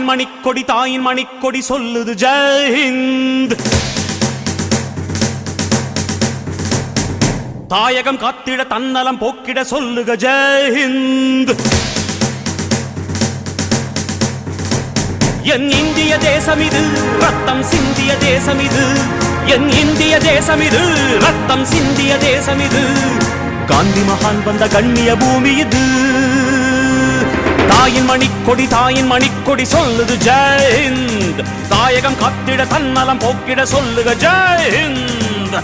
மணிக்கொடி தாயின் மணிக்கொடி சொல்லுது ஜெய் ஹிந்த். தாயகம் காத்திட தன்னலம் போக்கிட சொல்லுக ஜெய் ஹிந்த். என் இந்திய தேசம் இது ரத்தம் சிந்திய தேசம் இது, என் இந்திய தேசம் இது ரத்தம் சிந்திய தேசம் இது, காந்தி மகான் வந்த கண்ணிய பூமி இது. தாயின் மணிக்கொடி சொல்லுது ஜெய் ஹிந்த். தாயகம் காத்திட தன்னலம் போக்கிட சொல்லுக ஜெய் ஹிந்த்.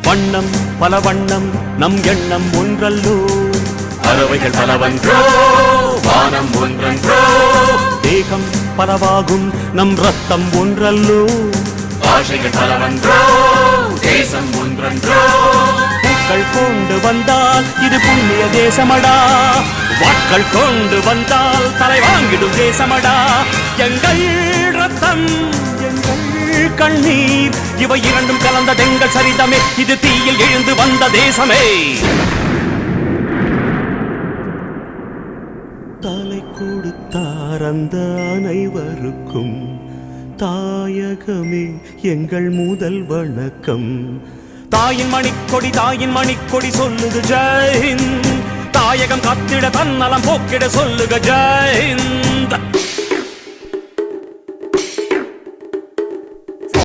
வண்ணம் பல வண்ணம் நம் எண்ணம் ஒன்றல்லோ, பறவைகள் பலவன்றோ வானம் ஒன்றன்றோ, தேகம் பலவாகும் நம் ரத்தம் ஒன்றல்லோ, பாஷைகள் பலவன்றோ தேசம் ஒன்றன்றோ, பூக்கள் கொண்டு வந்தால் இது புண்ணிய தேசமடா, வாட்கள் கொண்டு வந்தால் தலை வாங்கிடும் தேசமடா, எங்கள் ரத்தம் எங்கள் கண்ணீர் இவை இரண்டும் கலந்த தெங்கள் சரிதமே, இது தீயில் எழுந்து வந்த தேசமே. தலை கொடுத்தார் அந்த அனைவருக்கும் தாயகமே எங்கள் முதல் வணக்கம். தாயின் மணிக்கொடி சொல்லுது ஜெய் ஹிந்த். தாயகம் காத்திட தன்னலம் போக்கிட சொல்லுக ஜெய் ஹிந்த்.